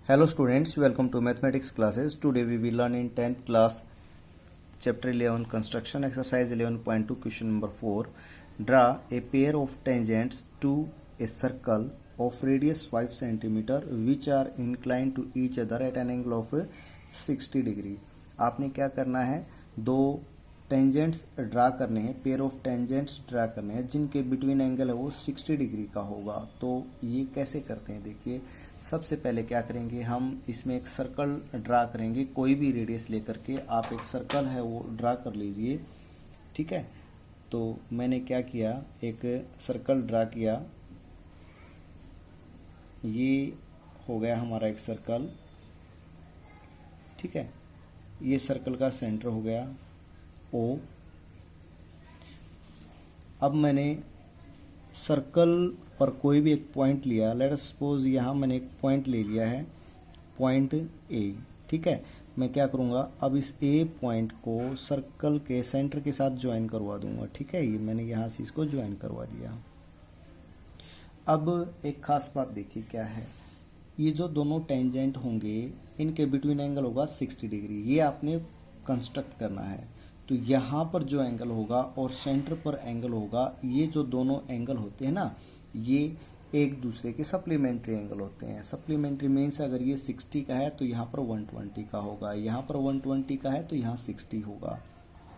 Hello students, welcome to mathematics classes. Today we will learn in 10th class chapter 11 construction exercise 11.2 question number 4. Draw a pair of tangents to a circle of radius 5 centimeter which are inclined to each other at an angle of 60 degree. आपने क्या करना है, दो tangents draw करने हैं, pair of tangents draw करने हैं जिनके बिटवीन एंगल है वो 60 डिग्री का होगा। तो ये कैसे करते हैं, देखिए सबसे पहले क्या करेंगे, हम इसमें एक सर्कल ड्रा करेंगे, कोई भी रेडियस लेकर के आप एक सर्कल है वो ड्रा कर लीजिए। ठीक है, तो मैंने क्या किया, एक सर्कल ड्रा किया, ये हो गया हमारा एक सर्कल। ठीक है, ये सर्कल का सेंटर हो गया O। अब मैंने सर्कल पर कोई भी एक पॉइंट लिया, लेट अस सपोज यहाँ मैंने एक पॉइंट ले लिया है, पॉइंट A। ठीक है, मैं क्या करूँगा, अब इस A पॉइंट को सर्कल के सेंटर के साथ ज्वाइन करवा दूंगा। ठीक है, ये मैंने यहाँ से इसको ज्वाइन करवा दिया। अब एक खास बात देखिए क्या है, ये जो दोनों टेंजेंट होंगे इनके बिटवीन एंगल होगा 60 डिग्री। ये आपने कंस्ट्रक्ट करना है। तो यहाँ पर जो एंगल होगा और सेंटर पर एंगल होगा, ये जो दोनों एंगल होते हैं ना, ये एक दूसरे के सप्लीमेंट्री एंगल होते हैं। सप्लीमेंट्री मीन्स अगर ये 60 का है तो यहाँ पर 120 का होगा, यहाँ पर 120 का है तो यहाँ 60 होगा।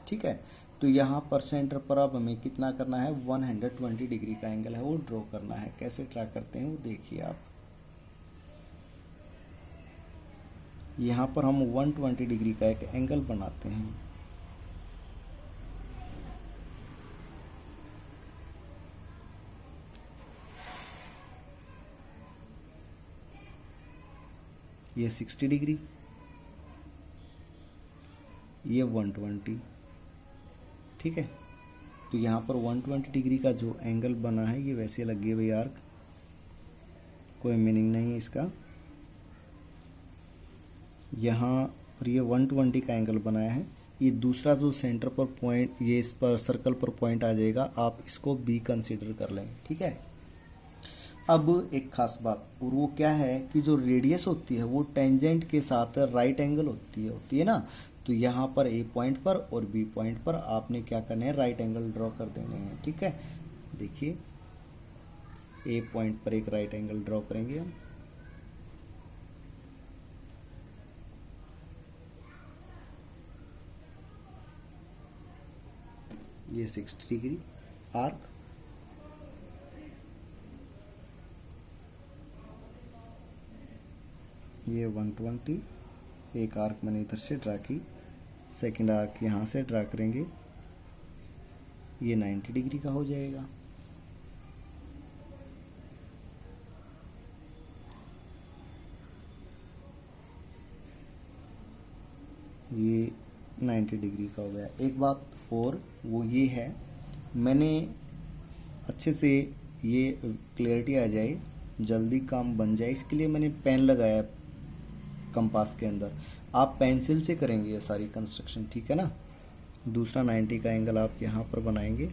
ठीक है, तो यहाँ पर सेंटर पर अब हमें कितना करना है, 120 डिग्री का एंगल है वो ड्रॉ करना है। कैसे ड्रा करते हैं वो देखिए आप। यहाँ पर हम 120 डिग्री का एक एंगल बनाते हैं। ये 60 डिग्री, ये 120। ठीक है, तो यहाँ पर 120 डिग्री का जो एंगल बना है ये वैसे लग गया भाई आर्क, कोई मीनिंग नहीं है इसका। यहाँ पर ये 120 का एंगल बनाया है। ये दूसरा जो सेंटर पर पॉइंट, ये इस पर सर्कल पर पॉइंट आ जाएगा, आप इसको बी कंसीडर कर लें। ठीक है, अब एक खास बात, और वो क्या है कि जो रेडियस होती है वो टेंजेंट के साथ राइट एंगल होती है ना। तो यहाँ पर ए पॉइंट पर और बी पॉइंट पर आपने क्या करना है, राइट एंगल ड्रॉ कर देने हैं। ठीक है, देखिए ए पॉइंट पर एक राइट एंगल ड्रॉ करेंगे हम। ये 60 डिग्री आर्क, ये 120, एक आर्क मैंने इधर से ड्रा की, सेकंड आर्क यहाँ से ड्रा करेंगे, ये 90 डिग्री का हो जाएगा। ये 90 डिग्री का हो गया। एक बात और वो ये है, मैंने अच्छे से ये क्लियरिटी आ जाए, जल्दी काम बन जाए, इसके लिए मैंने पेन लगाया कंपास के अंदर। आप पेंसिल से करेंगे ये सारी कंस्ट्रक्शन। ठीक है ना। दूसरा 90 का एंगल आप यहाँ पर बनाएंगे।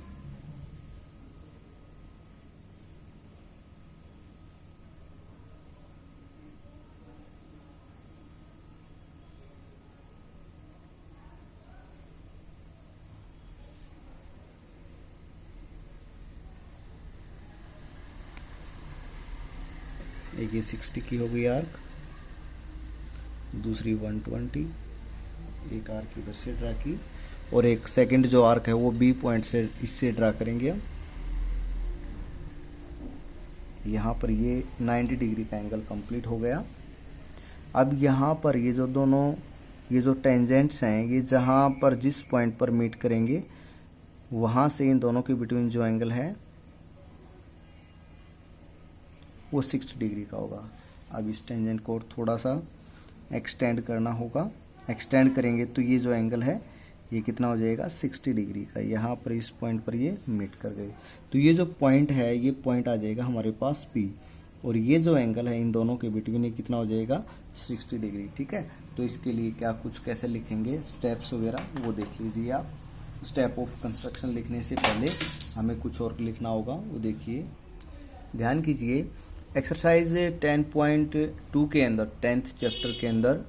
एक ये 60 की हो गई आर्क, दूसरी 120, एक आर्क इधर से ड्रा की, और एक सेकंड जो आर्क है वो बी पॉइंट से इससे ड्रा करेंगे हम। यहाँ पर ये 90 डिग्री का एंगल कंप्लीट हो गया। अब यहाँ पर ये जो दोनों, ये जो टेंजेंट्स हैं, ये जहाँ पर जिस पॉइंट पर मीट करेंगे वहाँ से इन दोनों के बिटवीन जो एंगल है वो 60 डिग्री का होगा। अब इस टेंजेंट को थोड़ा सा एक्सटेंड करना होगा। एक्सटेंड करेंगे तो ये जो एंगल है ये कितना हो जाएगा, 60 डिग्री का। यहाँ पर इस पॉइंट पर ये मीट कर गए, तो ये जो पॉइंट है ये पॉइंट आ जाएगा हमारे पास P, और ये जो एंगल है इन दोनों के बिटवीन ये कितना हो जाएगा, 60 डिग्री। ठीक है, तो इसके लिए क्या कुछ कैसे लिखेंगे, स्टेप्स वगैरह वो देख लीजिए आप। स्टेप ऑफ कंस्ट्रक्शन लिखने से पहले हमें कुछ और लिखना होगा, वो देखिए, ध्यान कीजिए। एक्सरसाइज 10.2 के अंदर 10th चैप्टर के अंदर,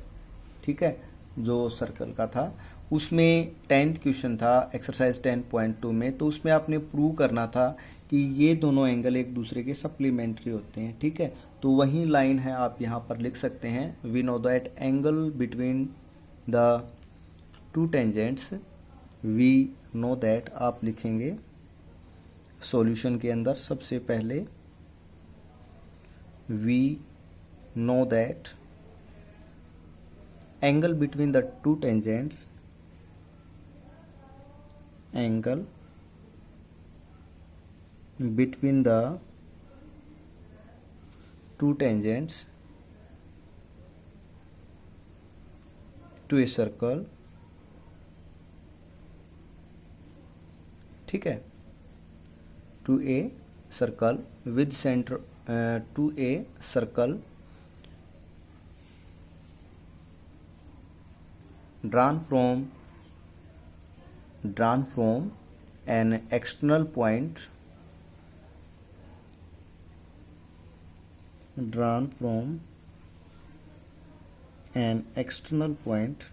ठीक है, जो सर्कल का था उसमें 10th क्वेश्चन था एक्सरसाइज 10.2 में। तो उसमें आपने प्रूव करना था कि ये दोनों एंगल एक दूसरे के सप्लीमेंट्री होते हैं, ठीक है। तो वही लाइन है, आप यहाँ पर लिख सकते हैं, we know that angle between the two tangents, we know that आप लिखेंगे सॉल्यूशन के अंदर सबसे पहले, we know that angle between the two tangents, angle between the two tangents to a circle, ठीक है, to a circle with center to a circle drawn from an external point, drawn from an external point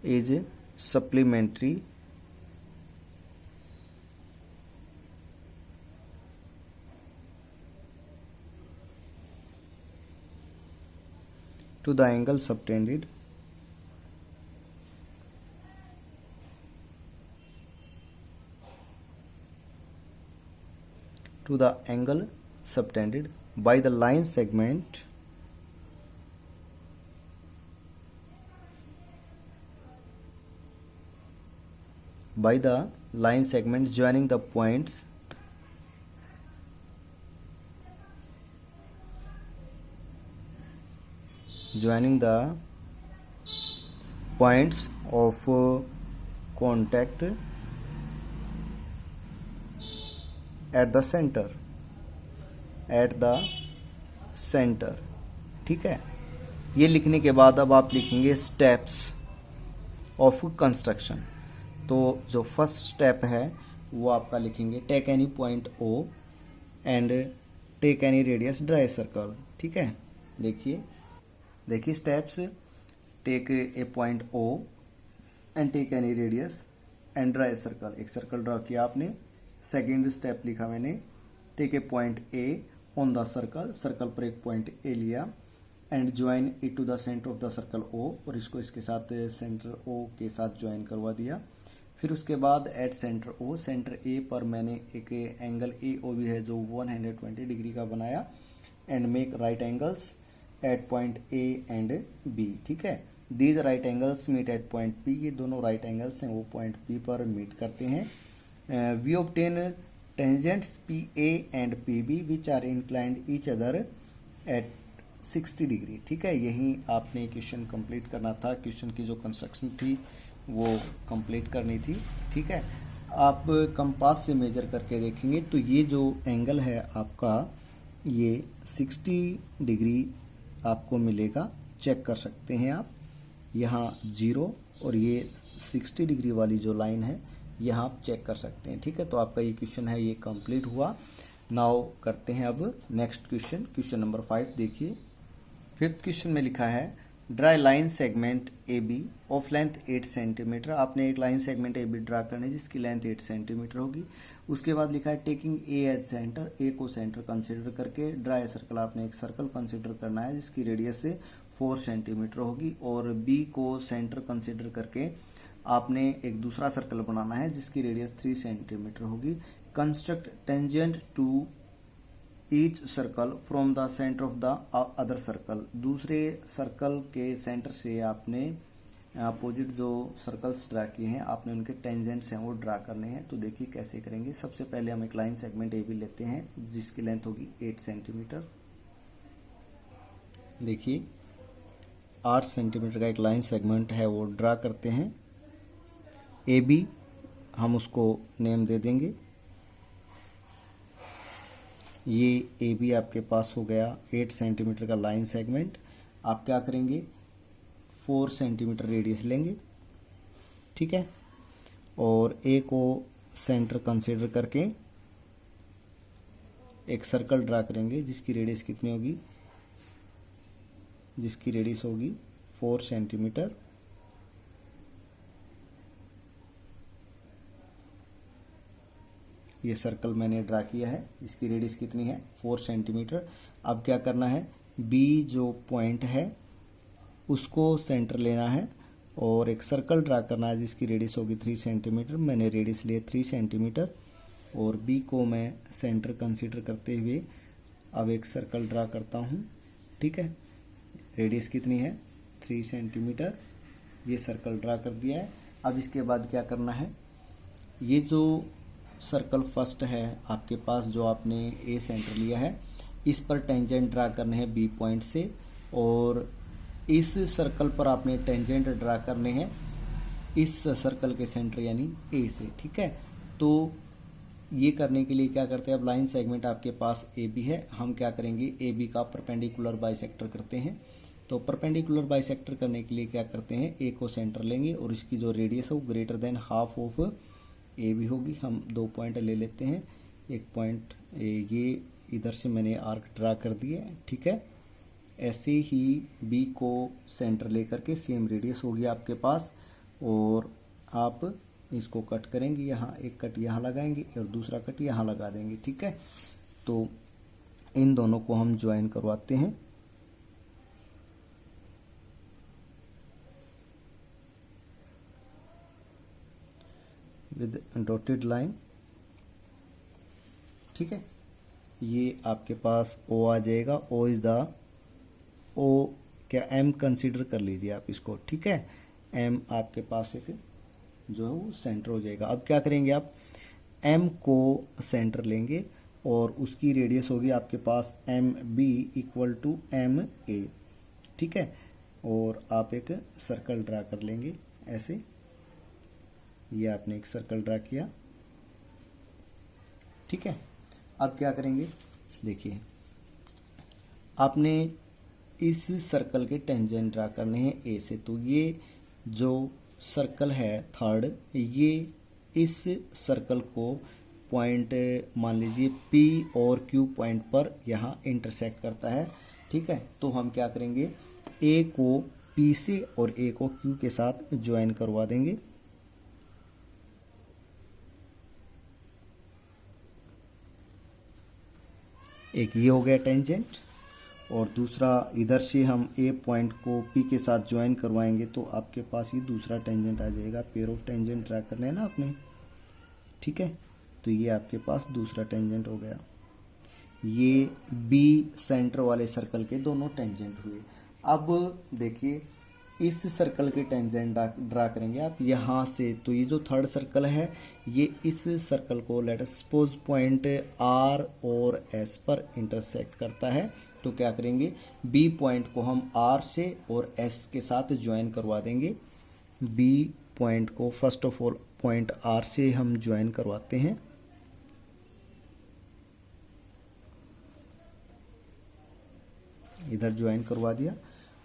is supplementary to the angle subtended by the line segment joining the points of contact at the center, ठीक है। ये लिखने के बाद अब आप लिखेंगे steps of construction. तो जो फर्स्ट स्टेप है वो आपका लिखेंगे, take any point O and take any radius, draw a circle, ठीक है। देखिए steps, take a point O and take any radius and draw a circle, एक सर्कल ड्रा किया आपने। सेकेंड स्टेप लिखा मैंने, take a point A on the circle पर एक पॉइंट ए लिया and join it to the centre of the circle O, और इसको इसके साथ सेंटर ओ के साथ ज्वाइन करवा दिया। फिर उसके बाद एट सेंटर ए पर मैंने एक एंगल ए ओ भी है जो 120 डिग्री का बनाया, and make right angles at point A and B, ठीक है। These right angles meet at point P, ये दोनों राइट एंगल्स हैं वो पॉइंट पी पर मीट करते हैं। We obtain tangents P A and P B which are inclined each other at 60 degree, ठीक है। यही आपने क्वेश्चन कंप्लीट करना था, क्वेश्चन की जो कंस्ट्रक्शन थी वो कंप्लीट करनी थी, ठीक है। आप कंपास से मेजर करके देखेंगे तो ये जो एंगल है आपका, ये 60 डिग्री आपको मिलेगा, चेक कर सकते हैं आप। यहाँ 0 और ये 60 डिग्री वाली जो लाइन है यहाँ आप चेक कर सकते हैं, ठीक है। तो आपका ये क्वेश्चन है ये कंप्लीट हुआ। नाउ करते हैं अब नेक्स्ट क्वेश्चन नंबर 5। देखिए फिफ्थ क्वेश्चन में लिखा है, draw line segment A B of length 8 centimetre. आपने एक line segment A B draw करनी है जिसकी लेंथ 8 सेंटीमीटर होगी। उसके बाद लिखा है टेकिंग ए एज सेंटर, ए को सेंटर कंसिडर करके ड्रा ए सर्कल, आपने एक सर्कल कंसिडर करना है जिसकी रेडियस से 4 सेंटीमीटर होगी, और बी को सेंटर कंसिडर करके आपने एक दूसरा सर्कल बनाना है जिसकी रेडियस 3 सेंटीमीटर होगी। Construct tangent to each circle from the centre of the other circle, दूसरे सर्कल के सेंटर से आपने अपोजिट जो सर्कल्स ड्रा किए हैं आपने उनके टेंजेंट्स हैं वो ड्रा करने हैं। तो देखिए कैसे करेंगे। सबसे पहले हम एक लाइन सेगमेंट ए बी लेते हैं जिसकी लेंथ होगी 8 सेंटीमीटर। देखिए 8 सेंटीमीटर का एक लाइन सेगमेंट है वो ड्रा करते हैं। ए बी हम उसको नेम दे देंगे, ये ए बी आपके पास हो गया 8 सेंटीमीटर का लाइन सेगमेंट। आप क्या करेंगे, 4 सेंटीमीटर रेडियस लेंगे ठीक है। और ए को सेंटर कंसीडर करके एक सर्कल ड्रा करेंगे जिसकी रेडियस कितनी होगी, जिसकी रेडियस होगी 4 सेंटीमीटर। ये सर्कल मैंने ड्रा किया है, इसकी रेडियस कितनी है 4 सेंटीमीटर। अब क्या करना है, बी जो पॉइंट है उसको सेंटर लेना है और एक सर्कल ड्रा करना है जिसकी रेडियस होगी 3 सेंटीमीटर। मैंने रेडियस लिए 3 सेंटीमीटर और बी को मैं सेंटर कंसीडर करते हुए अब एक सर्कल ड्रा करता हूँ, ठीक है। रेडियस कितनी है 3 सेंटीमीटर, ये सर्कल ड्रा कर दिया है। अब इसके बाद क्या करना है, ये जो सर्कल फर्स्ट है आपके पास जो आपने ए सेंटर लिया है, इस पर टेंजेंट ड्रा करने हैं बी पॉइंट से और इस सर्कल पर आपने टेंजेंट ड्रा करने हैं इस सर्कल के सेंटर यानी ए से, ठीक है। तो ये करने के लिए क्या करते हैं, अब लाइन सेगमेंट आपके पास ए बी है, हम क्या करेंगे ए बी का परपेंडिकुलर बाइसेक्टर करते हैं। तो परपेंडिकुलर बाइसेक्टर करने के लिए क्या करते हैं, ए को सेंटर लेंगे और इसकी जो रेडियस है वो greater than half of A B होगी। हम 2 पॉइंट ले लेते हैं, एक पॉइंट ये इधर से मैंने आर्क ड्रा कर दिए, ठीक है। ऐसे ही बी को सेंटर लेकर के सेम रेडियस होगी आपके पास और आप इसको कट करेंगे, यहाँ एक कट यहाँ लगाएंगे और दूसरा कट यहाँ लगा देंगे, ठीक है। तो इन दोनों को हम ज्वाइन करवाते हैं। विद डॉटेड लाइन, ठीक है। ये आपके पास ओ आ जाएगा, ओ इज द ओ क्या एम कंसीडर कर लीजिए आप इसको, ठीक है। एम आपके पास एक जो है वो सेंटर हो जाएगा। अब क्या करेंगे, आप एम को सेंटर लेंगे और उसकी रेडियस होगी आपके पास M B equal to M A, ठीक है। और आप एक सर्कल ड्रा कर लेंगे ऐसे, ये आपने एक सर्कल ड्रा किया, ठीक है। अब क्या करेंगे, देखिए आपने इस सर्कल के टेंजेंट ड्रा करने हैं ए से। तो ये जो सर्कल है थर्ड, ये इस सर्कल को पॉइंट मान लीजिए पी और क्यू पॉइंट पर यहाँ इंटरसेक्ट करता है, ठीक है। तो हम क्या करेंगे, ए को पी से और ए को क्यू के साथ ज्वाइन करवा देंगे। एक ये हो गया टेंजेंट और दूसरा इधर से हम ए पॉइंट को पी के साथ ज्वाइन करवाएंगे तो आपके पास ये दूसरा टेंजेंट आ जाएगा। पेयर ऑफ टेंजेंट ड्रा करने हैं ना आपने, ठीक है। तो ये आपके पास दूसरा टेंजेंट हो गया। ये बी सेंटर वाले सर्कल के दोनों टेंजेंट हुए। अब देखिए इस सर्कल के टेंजेंट ड्रा करेंगे आप यहाँ से। तो ये जो थर्ड सर्कल है ये इस सर्कल को let us suppose point R और एस पर इंटरसेक्ट करता है। तो क्या करेंगे, बी पॉइंट को हम आर से और एस के साथ ज्वाइन करवा देंगे। बी पॉइंट को first of all point R से हम ज्वाइन करवाते हैं, इधर ज्वाइन करवा दिया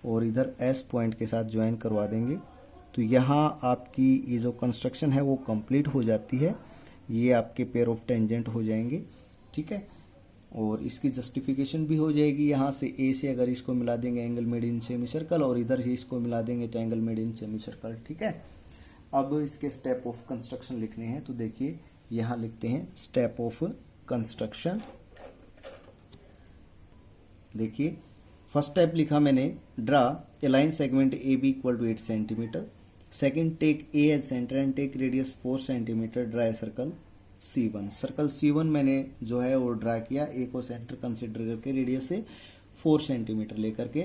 और इधर एस पॉइंट के साथ ज्वाइन करवा देंगे। तो यहाँ आपकी ये जो कंस्ट्रक्शन है वो कंप्लीट हो जाती है। ये आपके पेयर ऑफ टेंजेंट हो जाएंगे, ठीक है। और इसकी जस्टिफिकेशन भी हो जाएगी। यहाँ से ए से अगर इसको मिला देंगे angle made in semi circle और इधर से इसको मिला देंगे तो angle made in semi circle, ठीक है। अब इसके स्टेप ऑफ कंस्ट्रक्शन लिखने हैं तो देखिए यहाँ लिखते हैं स्टेप ऑफ कंस्ट्रक्शन। देखिए फर्स्ट स्टेप लिखा मैंने, draw a line segment A B equal to 8 centimetre. Second, take a as centre and take radius 4 centimetre, draw a circle C1। Circle C1 मैंने जो है वो ड्रा किया, ए को सेंटर कंसिडर करके रेडियस से 4 सेंटीमीटर लेकर के।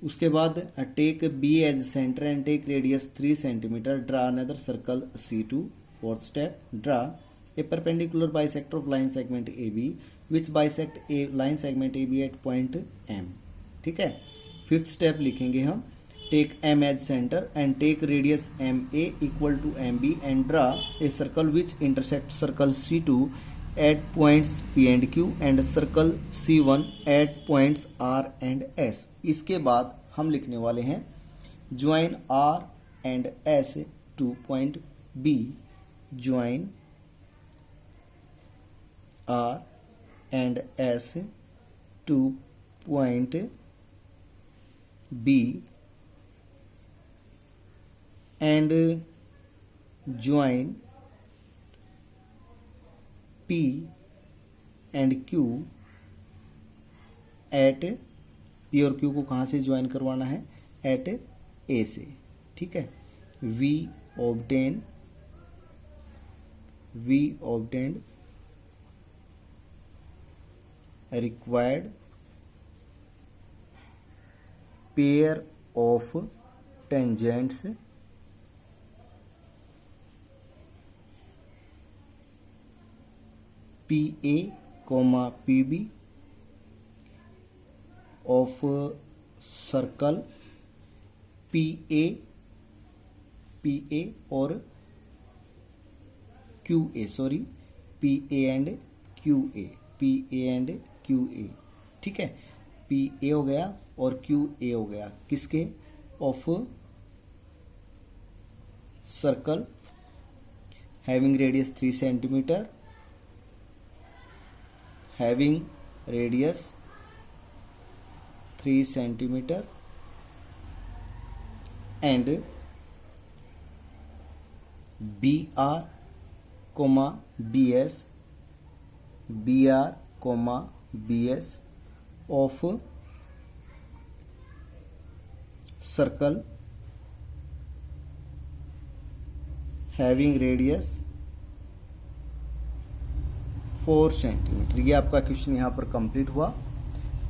उसके बाद take B as centre and take radius 3 centimetre, draw another circle C2। Fourth step, draw a perpendicular bisector of line segment A B which bisect a line segment A B at point M, ठीक है। Fifth step लिखेंगे हम, take M as centre and take radius MA equal to MB and draw a circle which intersect circle C2 at points P and Q and circle C1 at points R and S। इसके बाद हम लिखने वाले हैं join R and S to point B join R and S to point B and join P and Q at P और Q को कहाँ से ज्वाइन करवाना है, एट A से, ठीक है। We obtained required pair of tangents PA, PB of circle PA और QA, sorry PA and QA, ठीक है। PA हो गया और QA हो गया, किसके, of circle having radius 3 centimetre, having radius 3 centimetre and BR, BS of circle having radius 4 centimetre. ये आपका क्वेश्चन यहाँ पर कंप्लीट हुआ।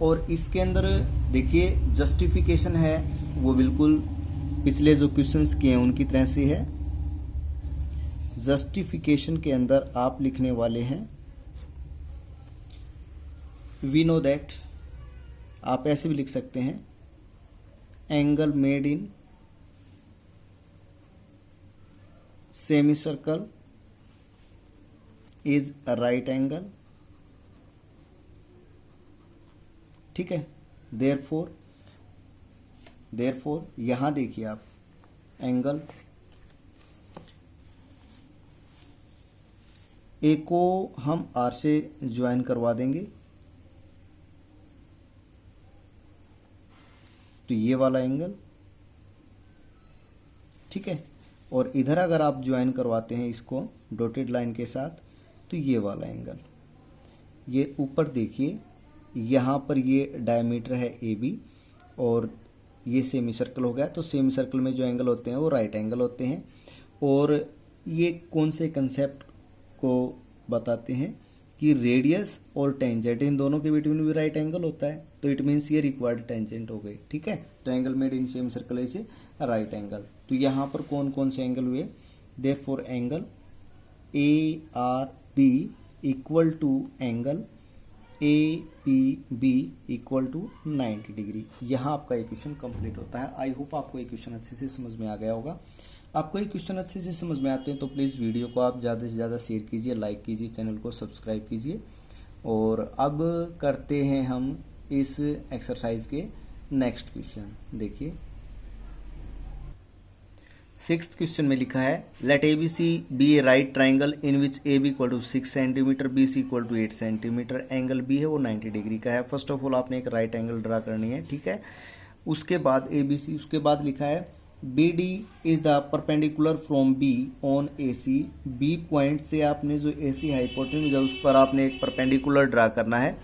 और इसके अंदर देखिए जस्टिफिकेशन है वो बिल्कुल पिछले जो क्वेश्चंस किए हैं उनकी तरह से है। जस्टिफिकेशन के अंदर आप लिखने वाले हैं वी नो दैट, आप ऐसे भी लिख सकते हैं angle made in semicircle is a right angle, ठीक है। देयरफॉर यहां देखिए आप एंगल ए को हम आर से ज्वाइन करवा देंगे, तो ये वाला एंगल, ठीक है। और इधर अगर आप ज्वाइन करवाते हैं इसको डॉटेड लाइन के साथ, तो ये वाला एंगल, ये ऊपर देखिए यहाँ पर ये डायमीटर है AB और ये सेमी सर्कल हो गया। तो सेमी सर्कल में जो एंगल होते हैं वो राइट एंगल होते हैं। और ये कौन से कंसेप्ट को बताते हैं कि रेडियस और टेंजेंट इन दोनों के बिटवीन भी राइट एंगल होता है, तो इट मीन्स ये रिक्वायर्ड टेंजेंट हो गई, ठीक है। तो angle made in semicircle is right angle. तो यहाँ पर कौन कौन से एंगल हुए, therefore angle ARB equal to angle APB equal to 90 degree. यहाँ आपका ये क्वेश्चन कंप्लीट होता है। आई होप आपको ये क्वेश्चन अच्छे से समझ में आ गया होगा। आपको ये क्वेश्चन अच्छे से समझ में आते हैं तो प्लीज़ वीडियो को आप ज़्यादा से ज़्यादा शेयर कीजिए, लाइक कीजिए, चैनल को सब्सक्राइब कीजिए। और अब करते हैं हम इस एक्सरसाइज के नेक्स्ट क्वेश्चन। देखिए 6th क्वेश्चन में लिखा है let ABC be a right triangle in which AB equal to 6 centimetre, BC equal to 8 centimetre, angle B है वो 90 डिग्री का है। फर्स्ट ऑफ ऑल आपने एक राइट एंगल ड्रा करनी है, ठीक है। उसके बाद ABC, उसके बाद लिखा है BD is the perpendicular from B on AC। B point से आपने जो AC हाइपोटेन्यूज है उस पर आपने एक परपेंडिकुलर ड्रा करना है।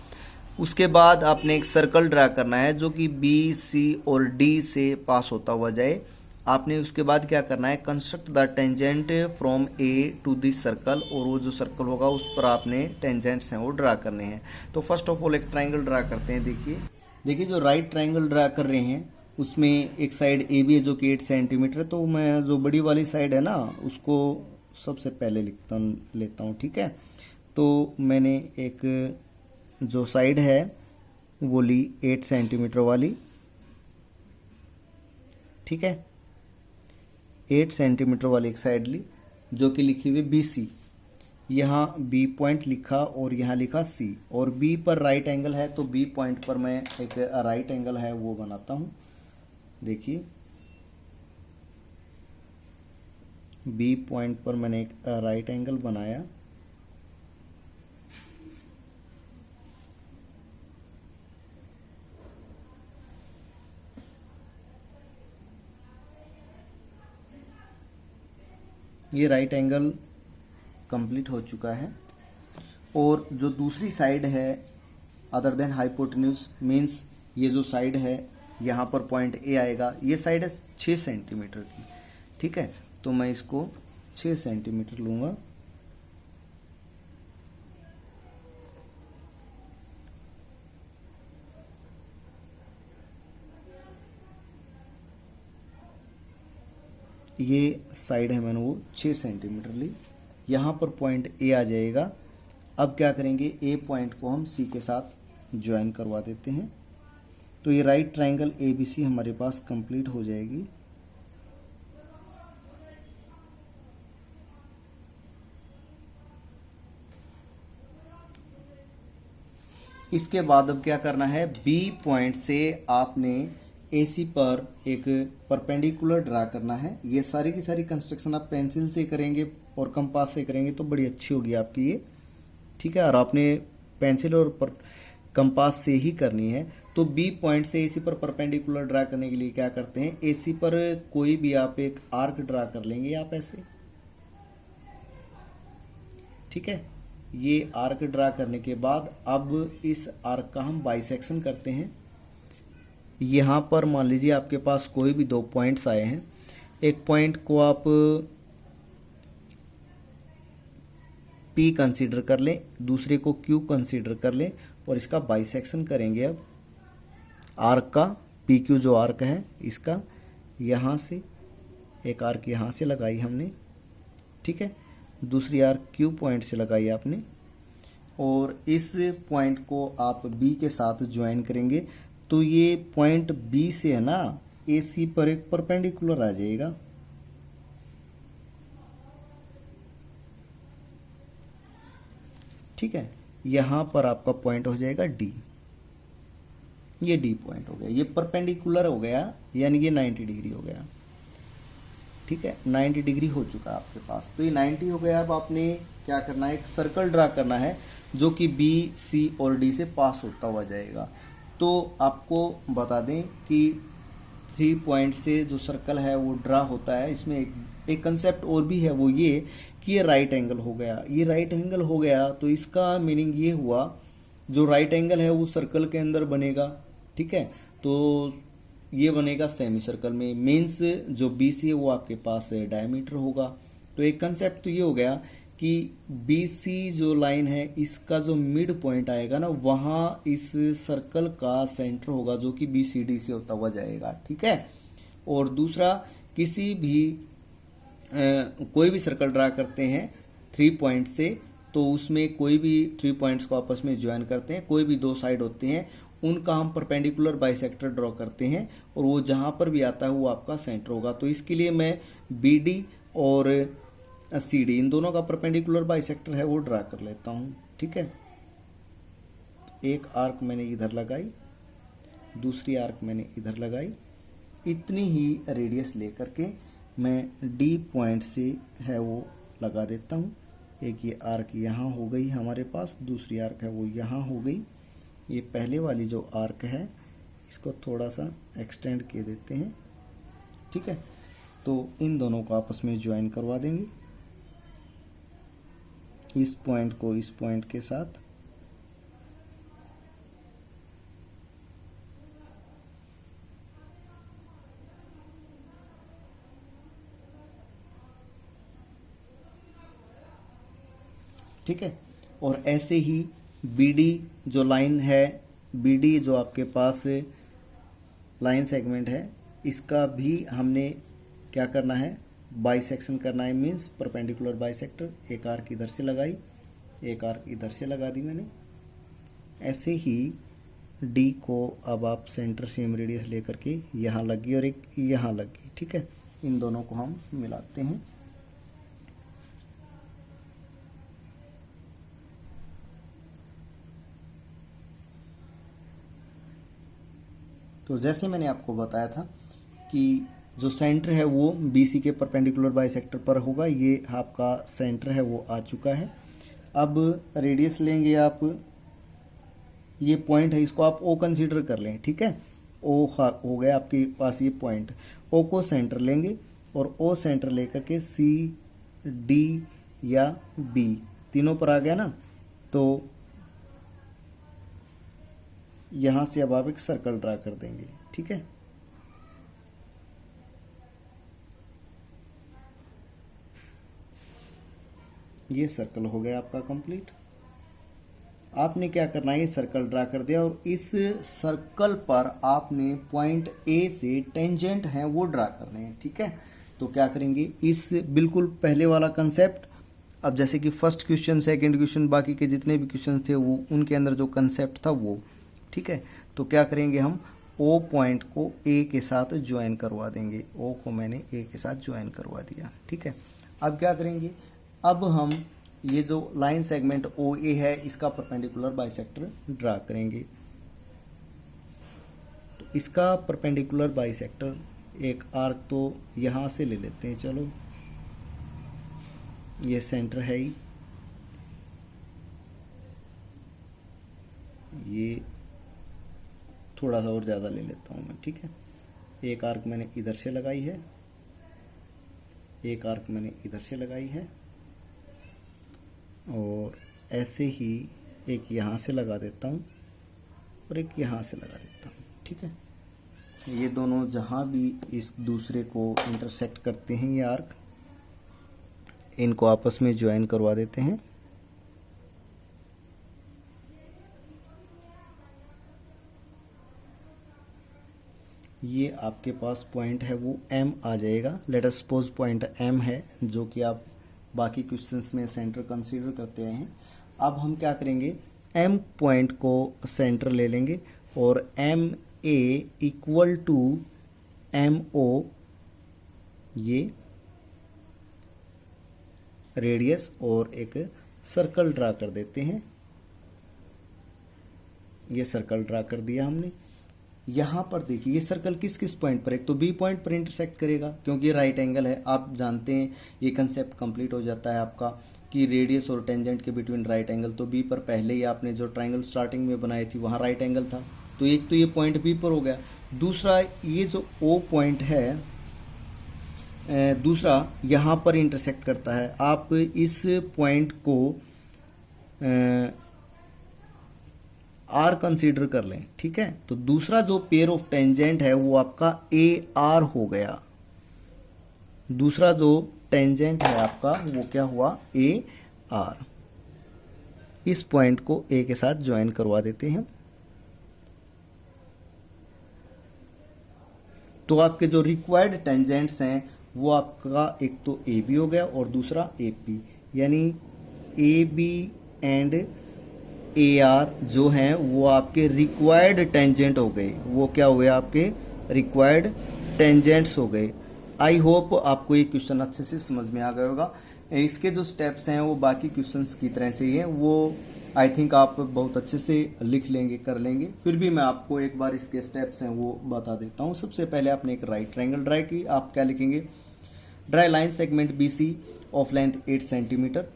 उसके बाद आपने एक सर्कल ड्रा करना है जो कि BC और D से पास होता हुआ जाए। आपने उसके बाद क्या करना है, construct the tangent from A to this circle, और वो जो सर्कल होगा उस पर आपने टेंजेंट्स हैं वो ड्रा करने हैं। तो फर्स्ट ऑफ ऑल एक ट्राइंगल ड्रा करते हैं। देखिए जो राइट ट्राइंगल ड्रा कर रहे हैं उसमें एक साइड AB है जो कि 8 सेंटीमीटर है। तो मैं जो बड़ी वाली साइड है ना उसको सबसे पहले लेता हूँ, ठीक है। तो मैंने एक जो साइड है वो ली 8 सेंटीमीटर वाली, ठीक है। 8 सेंटीमीटर वाली एक साइड ली जो कि लिखी हुई BC। यहाँ B पॉइंट लिखा और यहाँ लिखा C, और B पर राइट एंगल है तो B पॉइंट पर मैं एक राइट एंगल है वो बनाता हूँ। देखिए बी पॉइंट पर मैंने एक राइट एंगल बनाया। ये राइट एंगल कंप्लीट हो चुका है। और जो दूसरी साइड है अदर देन हाइपोटेन्यूज मीन्स ये जो साइड है यहाँ पर पॉइंट ए आएगा, ये साइड है 6 सेंटीमीटर की। ठीक है, तो मैं इसको 6 सेंटीमीटर लूँगा। ये साइड है, मैंने वो 6 सेंटीमीटर ली। यहाँ पर पॉइंट ए आ जाएगा। अब क्या करेंगे, ए पॉइंट को हम सी के साथ ज्वाइन करवा देते हैं। तो ये right triangle A B C हमारे पास कंप्लीट हो जाएगी। इसके बाद अब क्या करना है, बी पॉइंट से आपने AC पर एक परपेंडिकुलर ड्रा करना है। ये सारी की सारी कंस्ट्रक्शन आप पेंसिल से करेंगे और कंपास से करेंगे तो बड़ी अच्छी होगी आपकी ये। ठीक है, और आपने पेंसिल और कंपास से ही करनी है। तो बी पॉइंट से AC पर परपेंडिकुलर ड्रा करने के लिए क्या करते हैं, AC पर कोई भी आप एक आर्क ड्रा कर लेंगे आप ऐसे। ठीक है, ये आर्क ड्रा करने के बाद अब इस आर्क का हम बाइसेक्शन करते हैं। यहाँ पर मान लीजिए आपके पास कोई भी 2 पॉइंट्स आए हैं। एक पॉइंट को आप P कंसीडर कर लें, दूसरे को Q कंसीडर कर लें और इसका बाइसेक्शन करेंगे। अब आर्क का PQ जो आर्क है इसका यहाँ से एक आर्क यहाँ से लगाई हमने। ठीक है, दूसरी आर्क Q पॉइंट से लगाई आपने और इस पॉइंट को आप B के साथ ज्वाइन करेंगे। तो ये पॉइंट B से है ना AC पर एक परपेंडिकुलर आ जाएगा। ठीक है, यहाँ पर आपका पॉइंट हो जाएगा D। ये D पॉइंट हो गया, ये परपेंडिकुलर हो गया यानी ये 90 डिग्री हो गया। ठीक है, 90 डिग्री हो चुका है आपके पास। तो ये 90 हो गया। अब आपने क्या करना है, एक सर्कल ड्रा करना है जो कि B, C और D से पास होता हुआ जाएगा। तो आपको बता दें कि 3 पॉइंट से जो सर्कल है वो ड्रा होता है। इसमें एक कंसेप्ट और भी है, वो ये कि ये राइट एंगल हो गया। ये राइट एंगल हो गया तो इसका मीनिंग ये हुआ जो राइट एंगल है वो सर्कल के अंदर बनेगा। ठीक है, तो ये बनेगा सेमी सर्कल में। मीन्स जो BC है वो आपके पास डायमीटर होगा। तो एक कंसेप्ट तो ये हो गया कि BC जो लाइन है इसका जो मिड पॉइंट आएगा ना वहाँ इस सर्कल का सेंटर होगा जो कि BCD से होता हुआ जाएगा। ठीक है, और दूसरा किसी भी कोई भी सर्कल ड्रा करते हैं 3 पॉइंट से, तो उसमें कोई भी 3 पॉइंट्स को आपस में ज्वाइन करते हैं। कोई भी 2 साइड होते हैं उनका हम परपेंडिकुलर बाइसेक्टर ड्रॉ करते हैं और वो जहां पर भी आता है वो आपका सेंटर होगा। तो इसके लिए मैं BD और CD इन दोनों का परपेंडिकुलर बाइसेक्टर है वो ड्रा कर लेता हूं। ठीक है, एक आर्क मैंने इधर लगाई, दूसरी आर्क मैंने इधर लगाई। इतनी ही रेडियस लेकर के मैं D पॉइंट से है वो लगा देता हूँ। एक ये आर्क यहाँ हो गई हमारे पास, दूसरी आर्क है वो यहाँ हो गई। ये पहले वाली जो आर्क है इसको थोड़ा सा एक्सटेंड किए देते हैं। ठीक है, तो इन दोनों को आपस में ज्वाइन करवा देंगे, इस पॉइंट को इस पॉइंट के साथ। ठीक है, और ऐसे ही BD जो लाइन है, BD जो आपके पास लाइन सेगमेंट है इसका भी हमने क्या करना है, बाइसेक्शन करना है। Means perpendicular bisector. एक आर्क इधर से लगाई, एक आर्क इधर से लगा दी मैंने। ऐसे ही D को अब आप सेंटर सेम रेडियस लेकर के यहाँ लगी और एक यहाँ लगी। ठीक है, इन दोनों को हम मिलाते हैं। तो जैसे मैंने आपको बताया था कि जो सेंटर है वो BC के परपेंडिकुलर बाइसेक्टर पर होगा। ये आपका सेंटर है वो आ चुका है। अब रेडियस लेंगे आप, ये पॉइंट है इसको आप O कंसीडर कर लें, ठीक है। O हो गया आपके पास ये पॉइंट, O को सेंटर लेंगे और O सेंटर लेकर के C D या B तीनों पर आ गया ना, तो यहां से अब आप एक सर्कल ड्रा कर देंगे, ठीक है। ये सर्कल हो गया आपका कंप्लीट। आपने क्या करना है, ये सर्कल ड्रा कर दिया और इस सर्कल पर आपने पॉइंट A से टेंजेंट हैं वो ड्रा करने हैं, ठीक है। तो क्या करेंगे, इस बिल्कुल पहले वाला कंसेप्ट, अब जैसे कि फर्स्ट क्वेश्चन, सेकंड क्वेश्चन, बाकी के जितने भी क्वेश्चन थे वो उनके अंदर जो कंसेप्ट था वो, ठीक है। तो क्या करेंगे, हम O पॉइंट को A के साथ ज्वाइन करवा देंगे। O को मैंने A के साथ ज्वाइन करवा दिया, ठीक है। अब क्या करेंगे, अब हम ये जो लाइन सेगमेंट OA है इसका परपेंडिकुलर बाइसेक्टर ड्रा करेंगे। तो इसका परपेंडिकुलर बाइसेक्टर एक आर्क तो यहाँ से ले लेते हैं, चलो ये सेंटर है ही, ये थोड़ा सा और ज़्यादा ले लेता हूँ मैं, ठीक है। एक आर्क मैंने इधर से लगाई है, एक आर्क मैंने इधर से लगाई है और ऐसे ही एक यहाँ से लगा देता हूँ और एक यहाँ से लगा देता हूँ, ठीक है। ये दोनों जहाँ भी इस दूसरे को इंटरसेक्ट करते हैं ये आर्क, इनको आपस में ज्वाइन करवा देते हैं। ये आपके पास पॉइंट है वो M आ जाएगा। Late us suppose point M है, जो कि आप बाकी क्वेश्चंस में सेंटर कंसीडर करते हैं। अब हम क्या करेंगे, M पॉइंट को सेंटर ले लेंगे और MA इक्वल टू MO, ये रेडियस और एक सर्कल ड्रा कर देते हैं। ये सर्कल ड्रा कर दिया हमने। यहाँ पर देखिए ये सर्कल किस किस पॉइंट पर, एक तो B पॉइंट पर इंटरसेक्ट करेगा क्योंकि राइट एंगल है। आप जानते हैं ये कंसेप्ट कंप्लीट हो जाता है आपका कि रेडियस और टेंजेंट के बिटवीन राइट एंगल। तो B पर पहले ही आपने जो ट्राइंगल स्टार्टिंग में बनाई थी वहाँ राइट एंगल था, तो एक तो ये पॉइंट B पर हो गया। दूसरा ये जो O पॉइंट है, दूसरा यहाँ पर इंटरसेक्ट करता है। आप इस पॉइंट को आर कंसीडर कर लें, ठीक है। तो दूसरा जो पेयर ऑफ टेंजेंट है वो आपका AR हो गया। दूसरा जो टेंजेंट है आपका वो क्या हुआ, AR। इस पॉइंट को A के साथ ज्वाइन करवा देते हैं। तो आपके जो रिक्वायर्ड टेंजेंट्स हैं वो आपका एक तो AB हो गया और दूसरा AP, यानी AB एंड AR जो हैं वो आपके रिक्वायर्ड टेंजेंट हो गए। वो क्या हुए, आपके रिक्वायर्ड टेंजेंट्स हो गए। आई होप आपको ये क्वेश्चन अच्छे से समझ में आ गया होगा। इसके जो स्टेप्स हैं वो बाकी क्वेश्चंस की तरह से ही हैं, वो आई थिंक आप बहुत अच्छे से लिख लेंगे, कर लेंगे। फिर भी मैं आपको एक बार इसके स्टेप्स हैं वो बता देता हूँ। सबसे पहले आपने एक राइट ट्रायंगल ड्रा की। आप क्या लिखेंगे, dry line segment BC of length 8 centimetre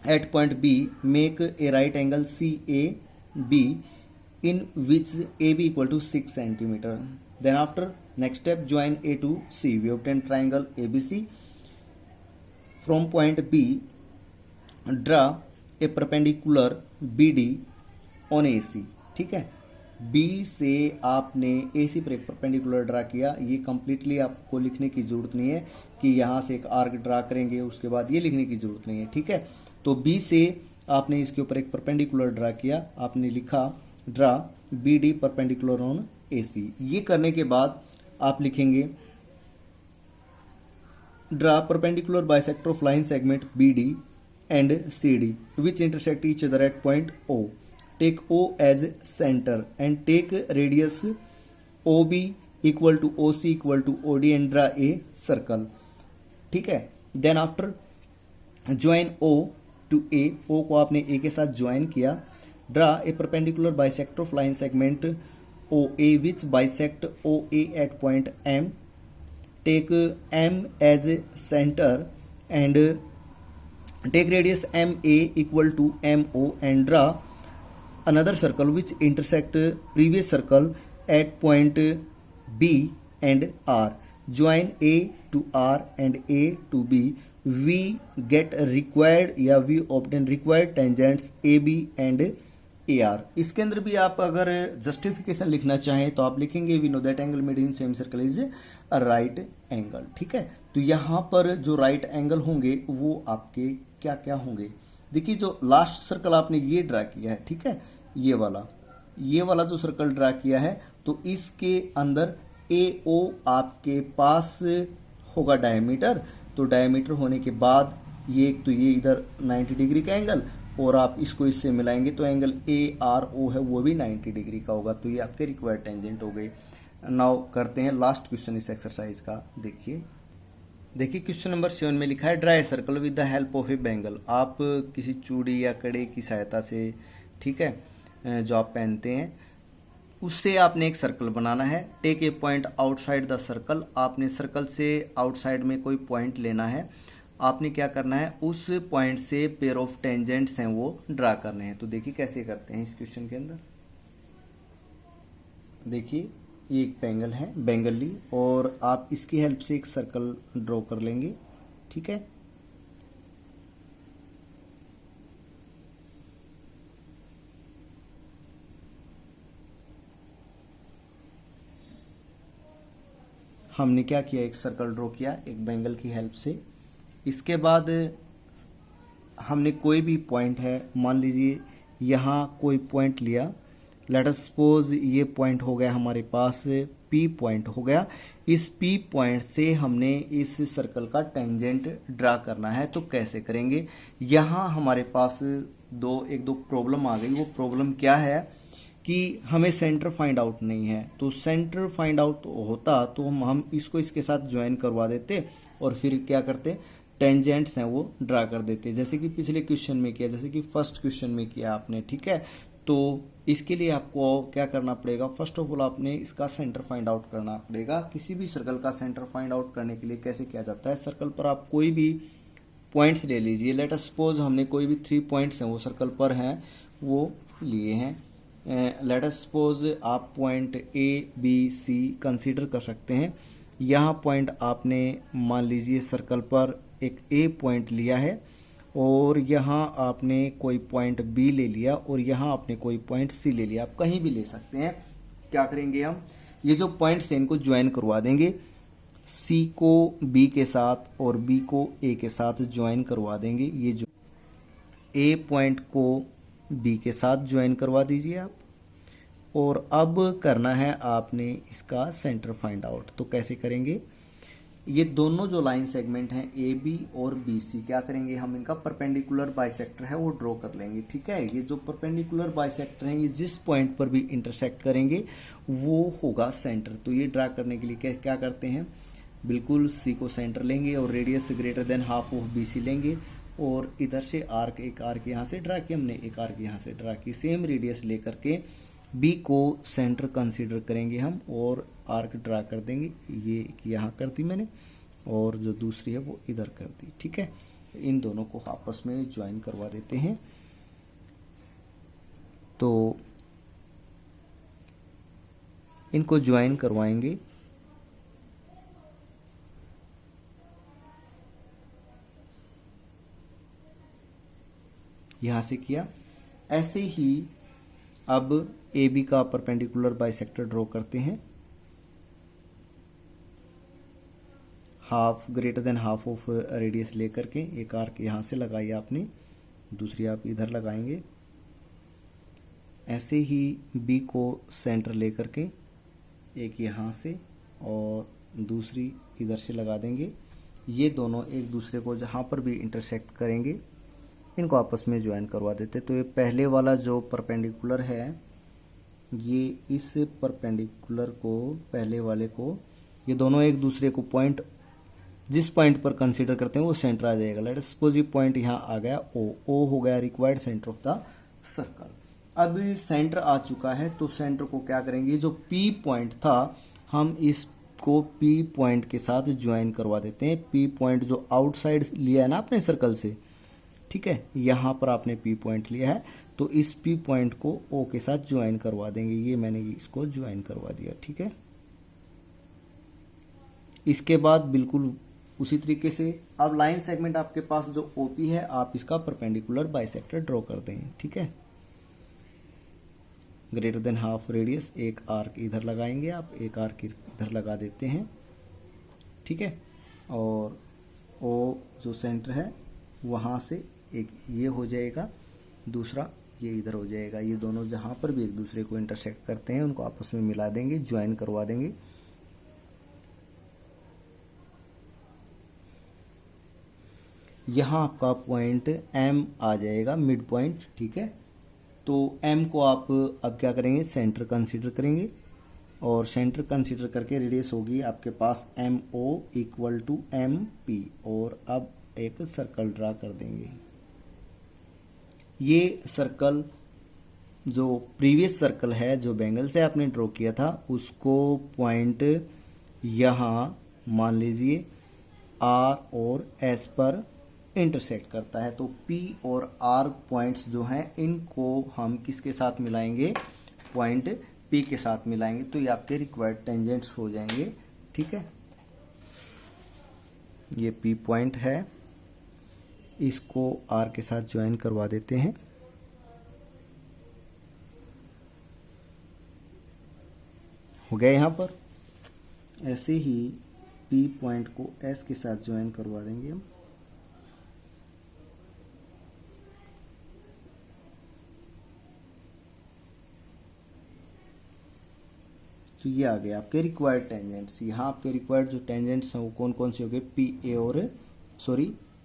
at point B, make a right angle CAB in which AB equal to 6 centimeter. Then after next step, join A to C. We obtain triangle ABC. From point B, draw a perpendicular BD on AC. ठीक है, B से आपने AC पर एक perpendicular draw किया। ये completely आपको लिखने की जरूरत नहीं है कि यहाँ से एक आर्क ड्रा करेंगे उसके बाद, ये लिखने की जरूरत नहीं है, ठीक है। तो B से आपने इसके ऊपर एक परपेंडिकुलर ड्रा किया, आपने लिखा draw BD perpendicular on AC। ये करने के बाद आप लिखेंगे draw perpendicular bisector of line segment BD and CD which intersect each other at point O. Take O as centre and take radius OB equal to OC equal to OD and draw a circle, ठीक है। Then after join O to A, O को आपने A के साथ join किया। Draw a perpendicular bisector of line segment OA which bisect OA at point M take M as centre and take radius MA equal to MO and draw another circle which intersect previous circle at point B and R. Join A to R and A to B. We get required या we obtain required tangents AB and AR. इसके अंदर भी आप अगर justification लिखना चाहें तो आप लिखेंगे we know that angle made in same circle is a right angle. ठीक है, तो यहाँ पर जो राइट एंगल होंगे वो आपके क्या क्या होंगे। देखिए जो लास्ट सर्कल आपने ये ड्रा किया है, ठीक है, ये वाला जो सर्कल ड्रा किया है, तो इसके अंदर AO आपके पास होगा डायमीटर। तो डायमीटर होने के बाद ये इधर 90 डिग्री का एंगल, और आप इसको इससे मिलाएंगे तो एंगल ARO है वो भी 90 डिग्री का होगा। तो ये आपके रिक्वायर्ड टेंजेंट हो गए। नाउ करते हैं लास्ट क्वेश्चन इस एक्सरसाइज का। देखिए क्वेश्चन नंबर 7 में लिखा है draw a circle with the help of A bangle. आप किसी चूड़ी या कड़े की सहायता से, ठीक है, जो आप पहनते हैं उससे आपने एक सर्कल बनाना है। Take a point outside the circle. आपने सर्कल से आउटसाइड में कोई पॉइंट लेना है। आपने क्या करना है, उस पॉइंट से पेयर ऑफ टेंजेंट्स हैं वो ड्रा करने हैं। तो देखिए कैसे करते हैं इस क्वेश्चन के अंदर। देखिए ये एक बैंगल है, बैंगल ली, और आप इसकी हेल्प से एक सर्कल ड्रॉ कर लेंगे। ठीक है, हमने क्या किया, एक सर्कल ड्रॉ किया एक बैंगल की हेल्प से। इसके बाद हमने कोई भी पॉइंट है, मान लीजिए यहाँ कोई पॉइंट लिया, लेट अस सपोज ये पॉइंट हो गया हमारे पास P पॉइंट हो गया। इस P पॉइंट से हमने इस सर्कल का टेंजेंट ड्रा करना है। तो कैसे करेंगे, यहाँ हमारे पास एक दो प्रॉब्लम आ गई। वो प्रॉब्लम क्या है कि हमें सेंटर फाइंड आउट नहीं है। तो सेंटर फाइंड आउट होता तो हम इसको इसके साथ ज्वाइन करवा देते और फिर क्या करते, टेंजेंट्स हैं वो ड्रा कर देते, जैसे कि पिछले क्वेश्चन में किया, जैसे कि फर्स्ट क्वेश्चन में किया आपने। ठीक है, तो इसके लिए आपको क्या करना पड़ेगा, फर्स्ट ऑफ ऑल आपने इसका सेंटर फाइंड आउट करना पड़ेगा। किसी भी सर्कल का सेंटर फाइंड आउट करने के लिए कैसे किया जाता है, सर्कल पर आप कोई भी पॉइंट्स ले लीजिए। लेट अस सपोज हमने कोई भी 3 पॉइंट्स हैं वो सर्कल पर हैं वो लिए हैं। लेट अस सपोज आप पॉइंट ABC कंसीडर कर सकते हैं। यहाँ पॉइंट आपने मान लीजिए सर्कल पर एक A पॉइंट लिया है, और यहाँ आपने कोई पॉइंट B ले लिया, और यहाँ आपने कोई पॉइंट C ले लिया। आप कहीं भी ले सकते हैं। क्या करेंगे हम, ये जो पॉइंट्स हैं इनको ज्वाइन करवा देंगे। C को B के साथ और B को A के साथ ज्वाइन करवा देंगे। ये जो A पॉइंट को B के साथ ज्वाइन करवा दीजिए आप। और अब करना है आपने इसका सेंटर फाइंड आउट। तो कैसे करेंगे, ये दोनों जो लाइन सेगमेंट हैं AB और BC, क्या करेंगे हम, इनका परपेंडिकुलर बाइसेक्टर है वो ड्रॉ कर लेंगे। ठीक है, ये जो परपेंडिकुलर बाइसेक्टर हैं ये जिस पॉइंट पर भी इंटरसेक्ट करेंगे वो होगा सेंटर। तो ये ड्रा करने के लिए क्या करते हैं, बिल्कुल C को सेंटर लेंगे और radius greater than half of BC लेंगे, और इधर से आर्क, एक आर्क यहाँ से ड्रा किया हमने, एक आर्क यहाँ से ड्रा की, सेम रेडियस लेकर के B को सेंटर कंसीडर करेंगे हम और आर्क ड्रा कर देंगे। ये यहाँ कर दी मैंने, और जो दूसरी है वो इधर कर दी। ठीक है, इन दोनों को आपस में ज्वाइन करवा देते हैं। तो इनको ज्वाइन करवाएंगे। यहाँ से किया, ऐसे ही अब AB का परपेंडिकुलर बाइसेक्टर ड्रॉ करते हैं। Half, greater than half of radius लेकर के एक आर्क यहाँ से लगाई आपने, दूसरी आप इधर लगाएंगे। ऐसे ही B को सेंटर लेकर के एक यहाँ से और दूसरी इधर से लगा देंगे। ये दोनों एक दूसरे को जहाँ पर भी इंटरसेक्ट करेंगे इनको आपस में ज्वाइन करवा देते। तो ये पहले वाला जो परपेंडिकुलर है, ये इस परपेंडिकुलर को, पहले वाले को, ये दोनों एक दूसरे को पॉइंट, जिस पॉइंट पर कंसीडर करते हैं वो सेंटर आ जाएगा। लेट अस सपोज ये पॉइंट यहाँ आ गया O हो गया required centre of the circle. अब सेंटर आ चुका है तो सेंटर को क्या करेंगे, जो P पॉइंट था हम इस को पी पॉइंट के साथ ज्वाइन करवा देते हैं। पी पॉइंट जो आउटसाइड लिया है ना अपने सर्कल से, ठीक है, यहाँ पर आपने पी पॉइंट लिया है, तो इस पी पॉइंट को ओ के साथ ज्वाइन करवा देंगे। ये मैंने इसको ज्वाइन करवा दिया, ठीक है। इसके बाद बिल्कुल उसी तरीके से अब लाइन सेगमेंट आपके पास जो ओपी है, आप इसका परपेंडिकुलर बाइसेक्टर ड्रॉ कर दें, ठीक है। ग्रेटर देन हाफ रेडियस, एक आर्क इधर लगाएंगे आप, एक आर्क इधर लगा देते हैं, ठीक है। और ओ जो सेंटर है वहाँ से एक ये हो जाएगा, दूसरा ये इधर हो जाएगा। ये दोनों जहाँ पर भी एक दूसरे को इंटरसेक्ट करते हैं उनको आपस में मिला देंगे, ज्वाइन करवा देंगे। यहाँ आपका पॉइंट एम आ जाएगा, मिड पॉइंट, ठीक है। तो एम को आप अब क्या करेंगे, सेंटर कंसीडर करेंगे, और सेंटर कंसीडर करके रेडियस होगी आपके पास M O equal to M P, और अब एक सर्कल ड्रा कर देंगे। ये सर्कल जो प्रीवियस सर्कल है, जो बैंगल से आपने ड्रॉ किया था, उसको पॉइंट यहाँ मान लीजिए आर और एस पर इंटरसेक्ट करता है। तो P और R पॉइंट्स जो हैं इनको हम किसके साथ मिलाएंगे, पॉइंट P के साथ मिलाएंगे, तो ये आपके रिक्वायर्ड टेंजेंट्स हो जाएंगे, ठीक है। ये P पॉइंट है, इसको R के साथ ज्वाइन करवा देते हैं। हो गया यहाँ पर। ऐसे ही P पॉइंट को S के साथ ज्वाइन करवा देंगे हम। तो ये आ गए आपके रिक्वायर्ड टेंजेंट्स। यहाँ आपके रिक्वायर्ड जो टेंजेंट्स हैं वो कौन कौन से हो गए,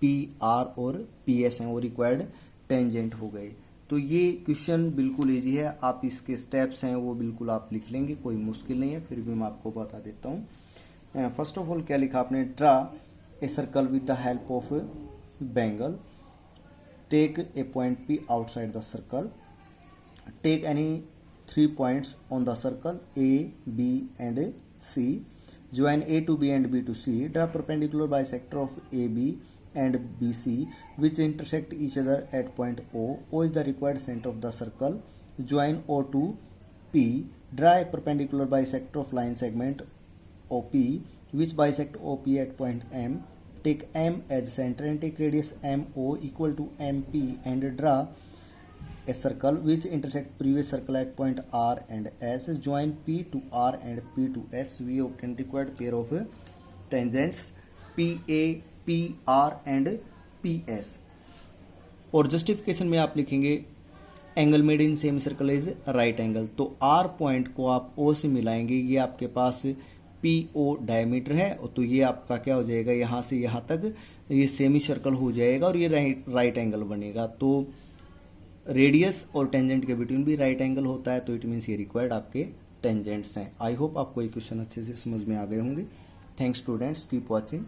पी आर और पी एस हैं, वो रिक्वायर्ड टेंजेंट हो गए। तो ये क्वेश्चन बिल्कुल इजी है, आप इसके स्टेप्स हैं वो बिल्कुल आप लिख लेंगे, कोई मुश्किल नहीं है, फिर भी मैं आपको बता देता हूँ। फर्स्ट ऑफ ऑल क्या लिखा आपने, draw a circle with the help of bangle, take a point P outside the circle, take any 3 points on the circle A, B and C. Join A to B and B to C. Draw perpendicular bisector of AB and BC which intersect each other at point O. O is the required center of the circle. Join O to P. Draw a perpendicular bisector of line segment OP which bisect OP at point M. Take M as center and take radius MO equal to MP and draw a circle which intersect previous circle at point R and S. Join P to R and P to S. We obtain required pair of tangents PA, PR and PS. और justification में आप लिखेंगे angle made in semicircle is right angle. तो R point को आप O से मिलाएंगे, ये आपके पास PO डायमीटर है, तो ये आपका क्या हो जाएगा, यहाँ से यहाँ तक ये सेमी सर्कल हो जाएगा और ये राइट एंगल बनेगा। तो रेडियस और टेंजेंट के बिटवीन भी राइट एंगल होता है, तो इट मीन्स ये रिक्वायर्ड आपके टेंजेंट्स हैं। आई होप आपको ये क्वेश्चन अच्छे से समझ में आ गए होंगे। Thanks students, keep watching.